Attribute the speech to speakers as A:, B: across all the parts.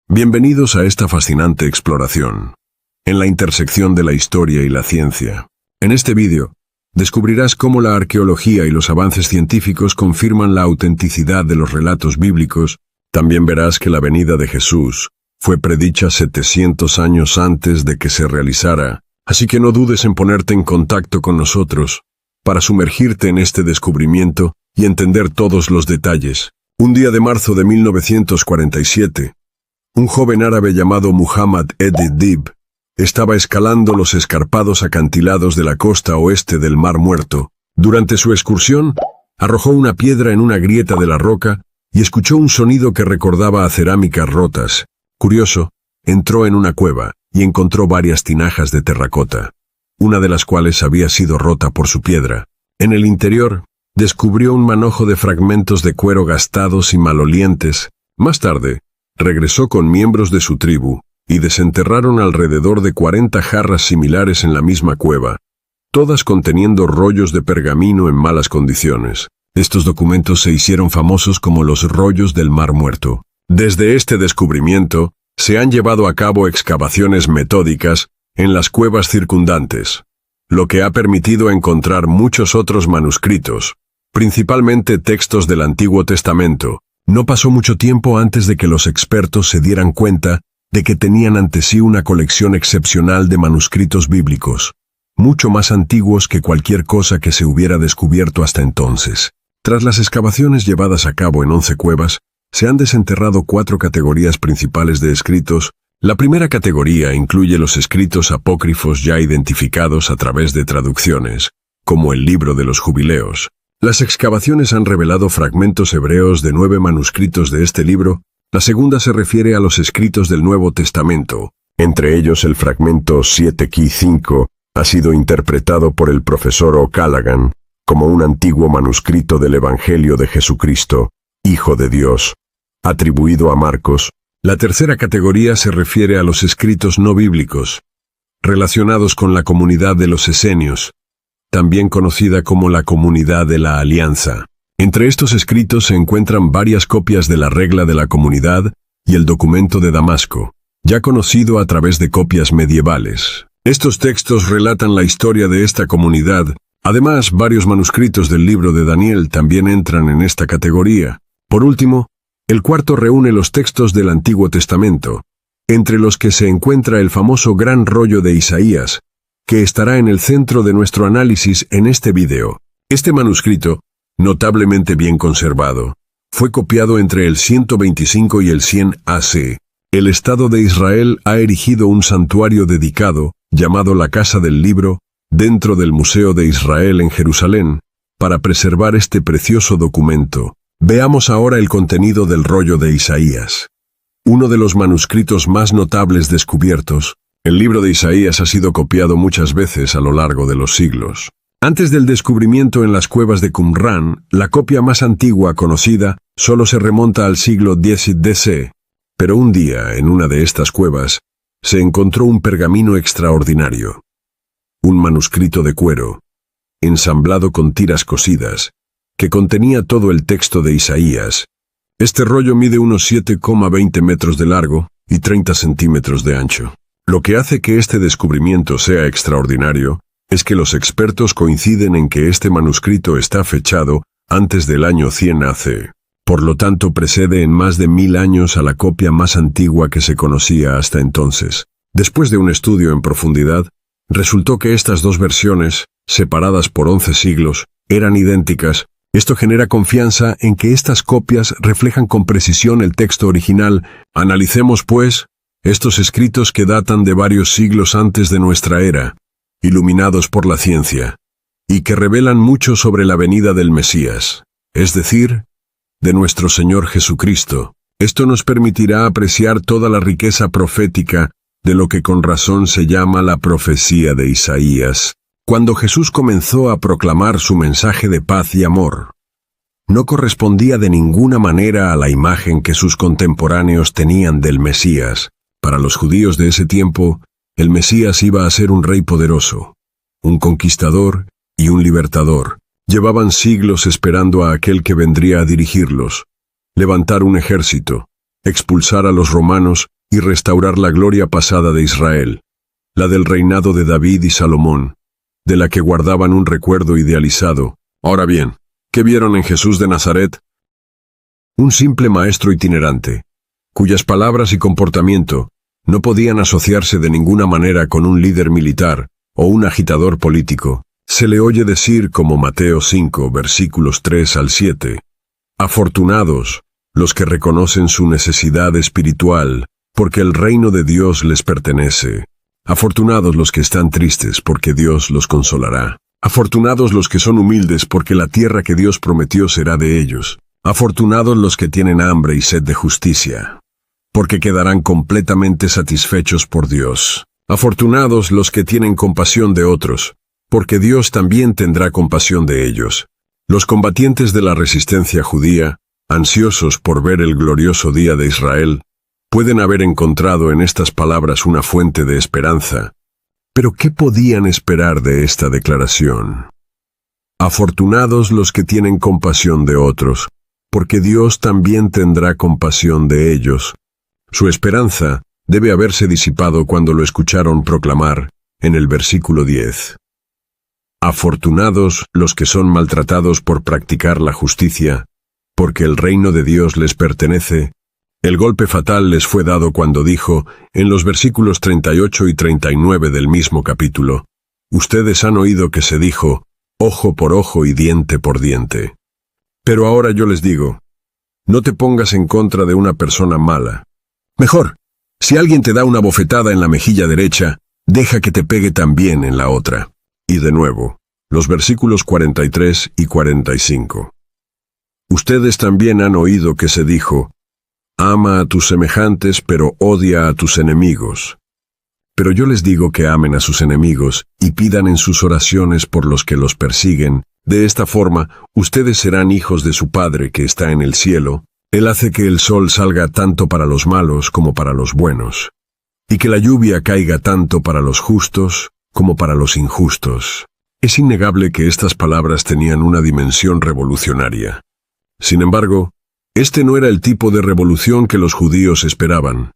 A: Bienvenidos a esta fascinante exploración, en la intersección de la historia y la ciencia. En este vídeo, descubrirás cómo la arqueología y los avances científicos confirman la autenticidad de los relatos bíblicos. También verás que la venida de Jesús fue predicha 700 años antes de que se realizara, así que no dudes en ponerte en contacto con nosotros para sumergirte en este descubrimiento y entender todos los detalles. Un día de marzo de 1947, un joven árabe llamado Muhammad ed-Dib estaba escalando los escarpados acantilados de la costa oeste del Mar Muerto. Durante su excursión, arrojó una piedra en una grieta de la roca y escuchó un sonido que recordaba a cerámicas rotas. Curioso, entró en una cueva y encontró varias tinajas de terracota, una de las cuales había sido rota por su piedra. En el interior, descubrió un manojo de fragmentos de cuero gastados y malolientes. Más tarde, regresó con miembros de su tribu y desenterraron alrededor de 40 jarras similares en la misma cueva, todas conteniendo rollos de pergamino en malas condiciones. Estos documentos se hicieron famosos como los rollos del Mar Muerto. Desde este descubrimiento, se han llevado a cabo excavaciones metódicas en las cuevas circundantes, lo que ha permitido encontrar muchos otros manuscritos, principalmente textos del Antiguo Testamento. No pasó mucho tiempo antes de que los expertos se dieran cuenta de que tenían ante sí una colección excepcional de manuscritos bíblicos, mucho más antiguos que cualquier cosa que se hubiera descubierto hasta entonces. Tras las excavaciones llevadas a cabo en 11 cuevas, se han desenterrado 4 categorías principales de escritos. La primera categoría incluye los escritos apócrifos ya identificados a través de traducciones, como el Libro de los Jubileos. Las excavaciones han revelado fragmentos hebreos de 9 manuscritos de este libro. La segunda se refiere a los escritos del Nuevo Testamento. Entre ellos el fragmento 7Q5 ha sido interpretado por el profesor O'Callaghan como un antiguo manuscrito del Evangelio de Jesucristo, Hijo de Dios, atribuido a Marcos. La tercera categoría se refiere a los escritos no bíblicos, relacionados con la comunidad de los esenios, también conocida como la Comunidad de la Alianza. Entre estos escritos se encuentran varias copias de la Regla de la Comunidad y el Documento de Damasco, ya conocido a través de copias medievales. Estos textos relatan la historia de esta comunidad. Además, varios manuscritos del libro de Daniel también entran en esta categoría. Por último, el cuarto reúne los textos del Antiguo Testamento, entre los que se encuentra el famoso Gran Rollo de Isaías, que estará en el centro de nuestro análisis en este video. Este manuscrito, notablemente bien conservado, fue copiado entre el 125 y el 100 AC. El Estado de Israel ha erigido un santuario dedicado, llamado la Casa del Libro, dentro del Museo de Israel en Jerusalén, para preservar este precioso documento. Veamos ahora el contenido del rollo de Isaías. Uno de los manuscritos más notables descubiertos, el libro de Isaías ha sido copiado muchas veces a lo largo de los siglos. Antes del descubrimiento en las cuevas de Qumran, la copia más antigua conocida solo se remonta al siglo X DC, pero un día, en una de estas cuevas, se encontró un pergamino extraordinario. Un manuscrito de cuero, ensamblado con tiras cosidas, que contenía todo el texto de Isaías. Este rollo mide unos 7,20 metros de largo y 30 centímetros de ancho. Lo que hace que este descubrimiento sea extraordinario es que los expertos coinciden en que este manuscrito está fechado antes del año 100 AC. Por lo tanto, precede en más de 1000 años a la copia más antigua que se conocía hasta entonces. Después de un estudio en profundidad, resultó que estas dos versiones, separadas por 11 siglos, eran idénticas. Esto genera confianza en que estas copias reflejan con precisión el texto original. Analicemos, pues, estos escritos que datan de varios siglos antes de nuestra era, iluminados por la ciencia, y que revelan mucho sobre la venida del Mesías, es decir, de nuestro Señor Jesucristo. Esto nos permitirá apreciar toda la riqueza profética de lo que con razón se llama la profecía de Isaías. Cuando Jesús comenzó a proclamar su mensaje de paz y amor, no correspondía de ninguna manera a la imagen que sus contemporáneos tenían del Mesías. Para los judíos de ese tiempo, el Mesías iba a ser un rey poderoso, un conquistador y un libertador. Llevaban siglos esperando a aquel que vendría a dirigirlos, levantar un ejército, expulsar a los romanos y restaurar la gloria pasada de Israel, la del reinado de David y Salomón, de la que guardaban un recuerdo idealizado. Ahora bien, ¿qué vieron en Jesús de Nazaret? Un simple maestro itinerante, cuyas palabras y comportamiento no podían asociarse de ninguna manera con un líder militar o un agitador político. Se le oye decir, como Mateo 5, versículos 3 al 7, «Afortunados los que reconocen su necesidad espiritual, porque el reino de Dios les pertenece. Afortunados los que están tristes, porque Dios los consolará. Afortunados los que son humildes, porque la tierra que Dios prometió será de ellos. Afortunados los que tienen hambre y sed de justicia, porque quedarán completamente satisfechos por Dios. Afortunados los que tienen compasión de otros, porque Dios también tendrá compasión de ellos». Los combatientes de la resistencia judía, ansiosos por ver el glorioso día de Israel, pueden haber encontrado en estas palabras una fuente de esperanza. Pero ¿qué podían esperar de esta declaración? Afortunados los que tienen compasión de otros, porque Dios también tendrá compasión de ellos. Su esperanza debe haberse disipado cuando lo escucharon proclamar en el versículo 10. Afortunados los que son maltratados por practicar la justicia, porque el reino de Dios les pertenece. El golpe fatal les fue dado cuando dijo, en los versículos 38 y 39 del mismo capítulo, «Ustedes han oído que se dijo, ojo por ojo y diente por diente. Pero ahora yo les digo, no te pongas en contra de una persona mala. Mejor, si alguien te da una bofetada en la mejilla derecha, deja que te pegue también en la otra». Y de nuevo, los versículos 43 y 45. Ustedes también han oído que se dijo, «Ama a tus semejantes, pero odia a tus enemigos». Pero yo les digo que amen a sus enemigos y pidan en sus oraciones por los que los persiguen. De esta forma, ustedes serán hijos de su Padre que está en el cielo. Él hace que el sol salga tanto para los malos como para los buenos, y que la lluvia caiga tanto para los justos como para los injustos. Es innegable que estas palabras tenían una dimensión revolucionaria. Sin embargo, este no era el tipo de revolución que los judíos esperaban,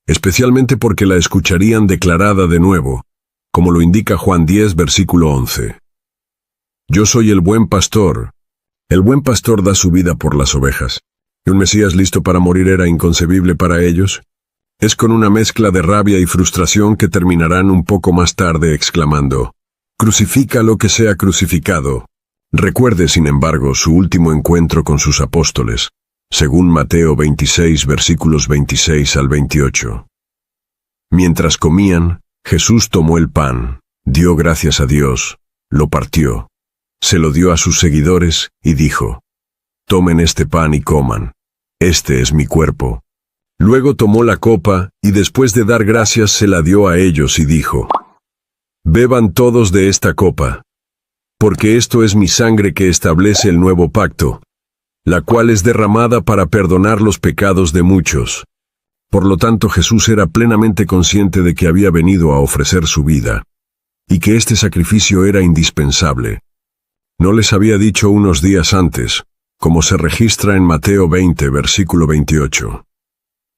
A: especialmente porque la escucharían declarada de nuevo, como lo indica Juan 10, versículo 11. Yo soy el buen pastor. El buen pastor da su vida por las ovejas. ¿Y un Mesías listo para morir era inconcebible para ellos? Es con una mezcla de rabia y frustración que terminarán un poco más tarde exclamando, «Crucifica lo que sea crucificado». Recuerde, sin embargo, su último encuentro con sus apóstoles, según Mateo 26, versículos 26 al 28. Mientras comían, Jesús tomó el pan, dio gracias a Dios, lo partió, se lo dio a sus seguidores y dijo, «Tomen este pan y coman, este es mi cuerpo». Luego tomó la copa, y después de dar gracias se la dio a ellos y dijo, «Beban todos de esta copa, porque esto es mi sangre que establece el nuevo pacto, la cual es derramada para perdonar los pecados de muchos». Por lo tanto, Jesús era plenamente consciente de que había venido a ofrecer su vida, y que este sacrificio era indispensable. No les había dicho unos días antes, como se registra en Mateo 20, versículo 28.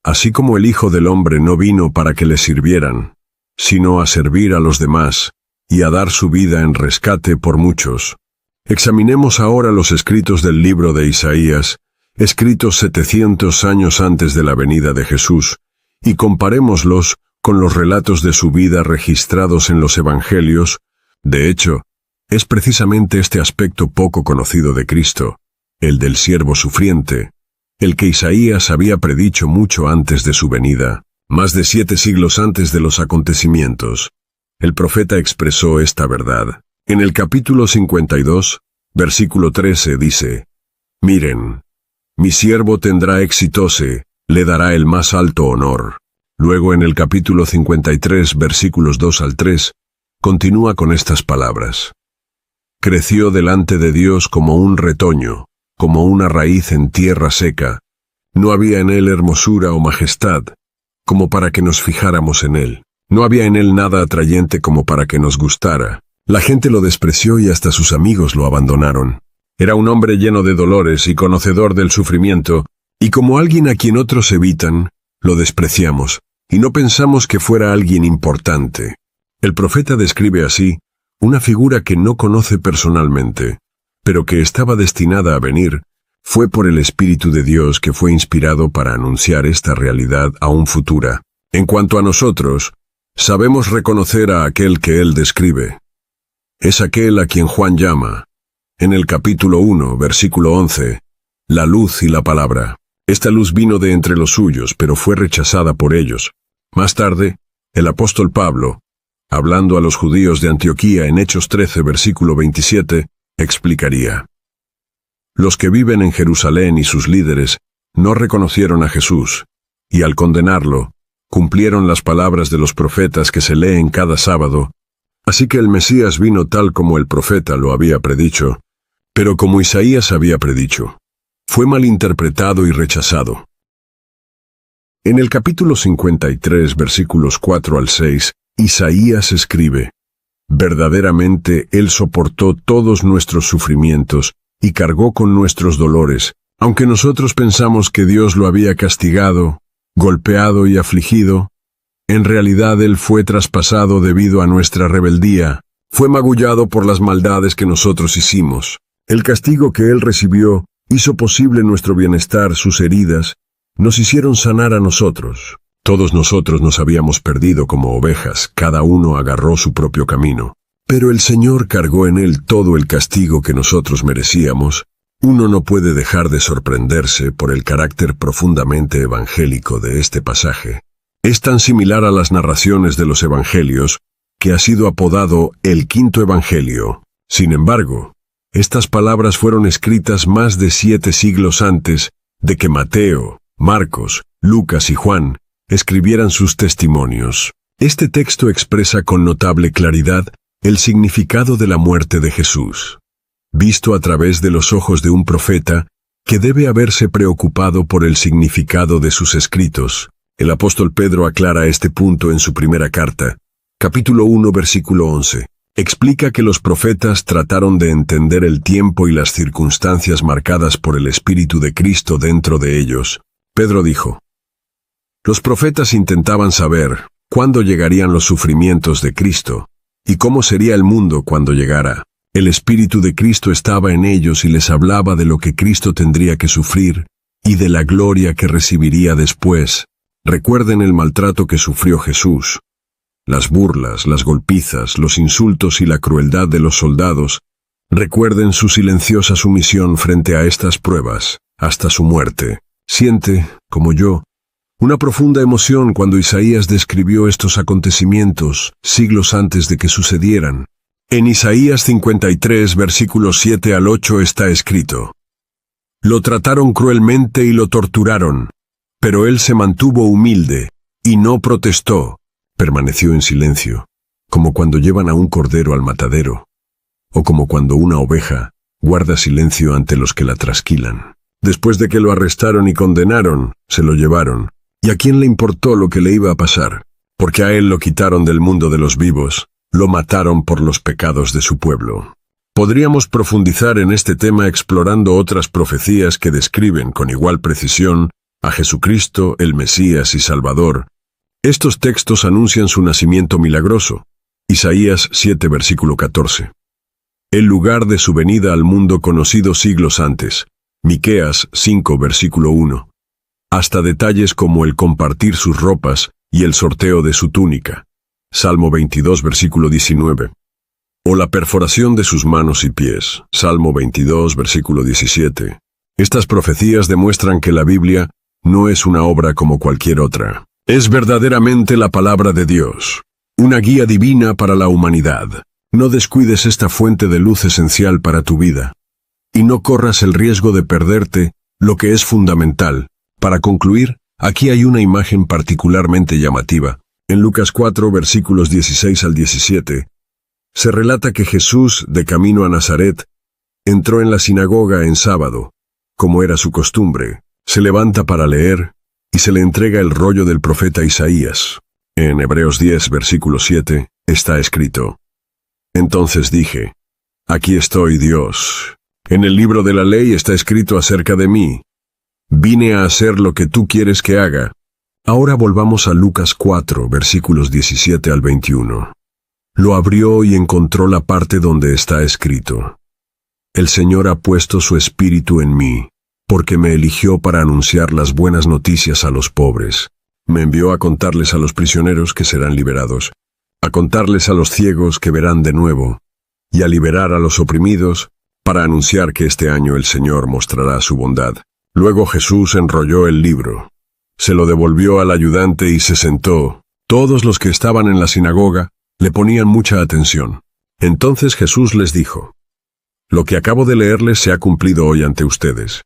A: Así como el Hijo del Hombre no vino para que le sirvieran, sino a servir a los demás, y a dar su vida en rescate por muchos. Examinemos ahora los escritos del libro de Isaías, escritos 700 años antes de la venida de Jesús, y comparémoslos con los relatos de su vida registrados en los Evangelios. De hecho, es precisamente este aspecto poco conocido de Cristo, el del siervo sufriente, el que Isaías había predicho mucho antes de su venida, más de 7 siglos antes de los acontecimientos. El profeta expresó esta verdad. En el capítulo 52, versículo 13 dice, «Miren, mi siervo tendrá éxito, le dará el más alto honor». Luego en el capítulo 53, versículos 2 al 3, continúa con estas palabras. «Creció delante de Dios como un retoño, como una raíz en tierra seca. No había en él hermosura o majestad, como para que nos fijáramos en él. No había en él nada atrayente como para que nos gustara. La gente lo despreció y hasta sus amigos lo abandonaron. Era un hombre lleno de dolores y conocedor del sufrimiento, y como alguien a quien otros evitan, lo despreciamos. y no pensamos que fuera alguien importante. El profeta describe así una figura que no conoce personalmente, pero que estaba destinada a venir. Fue por el Espíritu de Dios que fue inspirado para anunciar esta realidad aún futura. En cuanto a nosotros, sabemos reconocer a aquel que él describe. Es aquel a quien Juan llama, en el capítulo 1, versículo 11, la luz y la palabra. Esta luz vino de entre los suyos, pero fue rechazada por ellos. Más tarde, el apóstol Pablo, hablando a los judíos de Antioquía en Hechos 13, versículo 27, explicaría: los que viven en Jerusalén y sus líderes no reconocieron a Jesús, y al condenarlo, cumplieron las palabras de los profetas que se leen cada sábado. Así que el Mesías vino tal como el profeta lo había predicho, pero como Isaías había predicho. Fue malinterpretado y rechazado. En el capítulo 53, versículos 4 al 6, Isaías escribe: verdaderamente Él soportó todos nuestros sufrimientos y cargó con nuestros dolores, aunque nosotros pensamos que Dios lo había castigado, golpeado y afligido. En realidad Él fue traspasado debido a nuestra rebeldía, fue magullado por las maldades que nosotros hicimos. El castigo que Él recibió hizo posible nuestro bienestar, sus heridas nos hicieron sanar a nosotros. Todos nosotros nos habíamos perdido como ovejas, cada uno agarró su propio camino. Pero el Señor cargó en Él todo el castigo que nosotros merecíamos. Uno no puede dejar de sorprenderse por el carácter profundamente evangélico de este pasaje. Es tan similar a las narraciones de los evangelios que ha sido apodado el quinto evangelio. Sin embargo, estas palabras fueron escritas más de 7 siglos antes de que Mateo, Marcos, Lucas y Juan escribieran sus testimonios. Este texto expresa con notable claridad el significado de la muerte de Jesús, visto a través de los ojos de un profeta que debe haberse preocupado por el significado de sus escritos. El apóstol Pedro aclara este punto en su primera carta, capítulo 1, versículo 11. Explica que los profetas trataron de entender el tiempo y las circunstancias marcadas por el Espíritu de Cristo dentro de ellos. Pedro dijo: los profetas intentaban saber cuándo llegarían los sufrimientos de Cristo y cómo sería el mundo cuando llegara. El Espíritu de Cristo estaba en ellos y les hablaba de lo que Cristo tendría que sufrir y de la gloria que recibiría después. Recuerden el maltrato que sufrió Jesús, las burlas, las golpizas, los insultos y la crueldad de los soldados. Recuerden su silenciosa sumisión frente a estas pruebas, hasta su muerte. Siente, como yo, una profunda emoción cuando Isaías describió estos acontecimientos siglos antes de que sucedieran. En Isaías 53, versículos 7 al 8 está escrito: lo trataron cruelmente y lo torturaron, pero él se mantuvo humilde y no protestó. Permaneció en silencio, como cuando llevan a un cordero al matadero, o como cuando una oveja guarda silencio ante los que la trasquilan. Después de que lo arrestaron y condenaron, se lo llevaron. ¿Y a quién le importó lo que le iba a pasar? Porque a él lo quitaron del mundo de los vivos, lo mataron por los pecados de su pueblo. Podríamos profundizar en este tema explorando otras profecías que describen con igual precisión a Jesucristo, el Mesías y Salvador. Estos textos anuncian su nacimiento milagroso. Isaías 7, versículo 14. El lugar de su venida al mundo conocido siglos antes. Miqueas 5, versículo 1. Hasta detalles como el compartir sus ropas y el sorteo de su túnica. Salmo 22, versículo 19. O la perforación de sus manos y pies. Salmo 22, versículo 17. Estas profecías demuestran que la Biblia no es una obra como cualquier otra. Es verdaderamente la palabra de Dios, una guía divina para la humanidad. No descuides esta fuente de luz esencial para tu vida. Y no corras el riesgo de perderte lo que es fundamental. Para concluir, aquí hay una imagen particularmente llamativa. En Lucas 4, versículos 16 al 17, se relata que Jesús, de camino a Nazaret, entró en la sinagoga en sábado, como era su costumbre. Se levanta para leer, y se le entrega el rollo del profeta Isaías. En Hebreos 10, versículo 7, está escrito: entonces dije, aquí estoy, Dios. En el libro de la ley está escrito acerca de mí. Vine a hacer lo que tú quieres que haga. Ahora volvamos a Lucas 4, versículos 17 al 21. Lo abrió y encontró la parte donde está escrito: El Señor ha puesto su espíritu en mí, porque me eligió para anunciar las buenas noticias a los pobres. Me envió a contarles a los prisioneros que serán liberados, a contarles a los ciegos que verán de nuevo, y a liberar a los oprimidos, para anunciar que este año el Señor mostrará su bondad. Luego Jesús enrolló el libro, se lo devolvió al ayudante y se sentó. Todos los que estaban en la sinagoga le ponían mucha atención. Entonces Jesús les dijo: Lo que acabo de leerles se ha cumplido hoy ante ustedes.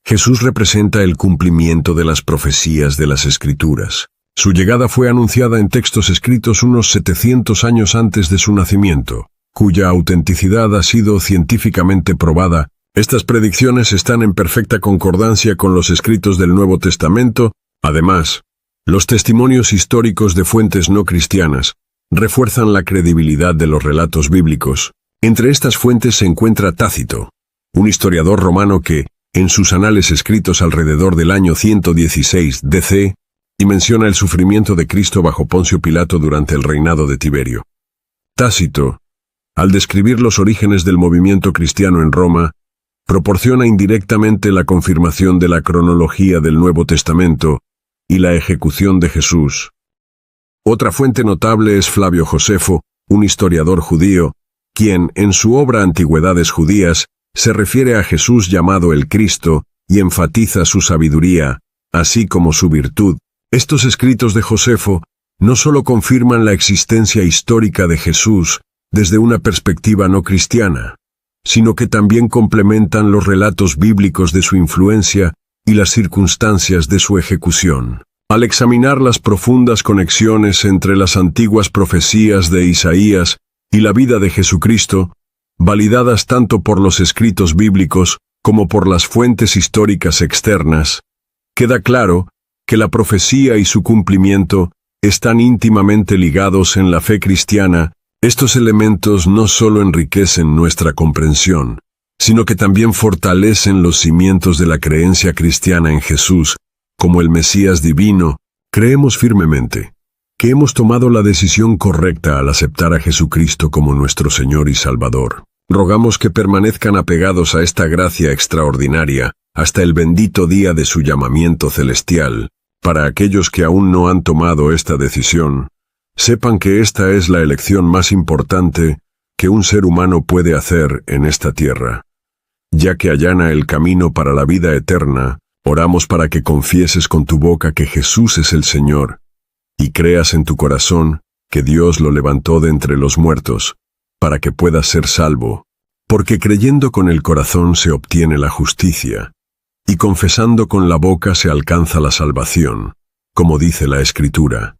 A: Jesús representa el cumplimiento de las profecías de las Escrituras. Su llegada fue anunciada en textos escritos unos 700 años antes de su nacimiento, cuya autenticidad ha sido científicamente probada. Estas predicciones están en perfecta concordancia con los escritos del Nuevo Testamento. Además, los testimonios históricos de fuentes no cristianas refuerzan la credibilidad de los relatos bíblicos. Entre estas fuentes se encuentra Tácito, un historiador romano que, en sus anales escritos alrededor del año 116 DC, y menciona el sufrimiento de Cristo bajo Poncio Pilato durante el reinado de Tiberio. Tácito, al describir los orígenes del movimiento cristiano en Roma, proporciona indirectamente la confirmación de la cronología del Nuevo Testamento y la ejecución de Jesús. Otra fuente notable es Flavio Josefo, un historiador judío, quien, en su obra Antigüedades Judías, se refiere a Jesús llamado el Cristo y enfatiza su sabiduría, así como su virtud. Estos escritos de Josefo no solo confirman la existencia histórica de Jesús desde una perspectiva no cristiana, sino que también complementan los relatos bíblicos de su influencia y las circunstancias de su ejecución. Al examinar las profundas conexiones entre las antiguas profecías de Isaías y la vida de Jesucristo, validadas tanto por los escritos bíblicos como por las fuentes históricas externas, queda claro que la profecía y su cumplimiento están íntimamente ligados en la fe cristiana. Estos elementos no solo enriquecen nuestra comprensión, sino que también fortalecen los cimientos de la creencia cristiana en Jesús como el Mesías divino. Creemos firmemente que hemos tomado la decisión correcta al aceptar a Jesucristo como nuestro Señor y Salvador. Rogamos que permanezcan apegados a esta gracia extraordinaria hasta el bendito día de su llamamiento celestial. Para aquellos que aún no han tomado esta decisión, sepan que esta es la elección más importante que un ser humano puede hacer en esta tierra, ya que allana el camino para la vida eterna. Oramos para que confieses con tu boca que Jesús es el Señor, y creas en tu corazón que Dios lo levantó de entre los muertos, para que puedas ser salvo, porque creyendo con el corazón se obtiene la justicia, y confesando con la boca se alcanza la salvación, como dice la Escritura.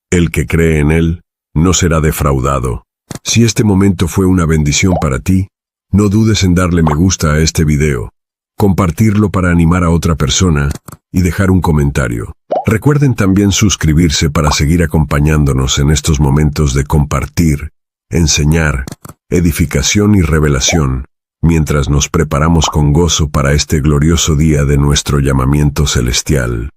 A: El que cree en Él no será defraudado. Si este momento fue una bendición para ti, no dudes en darle me gusta a este video, compartirlo para animar a otra persona y dejar un comentario. Recuerden también suscribirse para seguir acompañándonos en estos momentos de compartir, enseñar, edificación y revelación, mientras nos preparamos con gozo para este glorioso día de nuestro llamamiento celestial.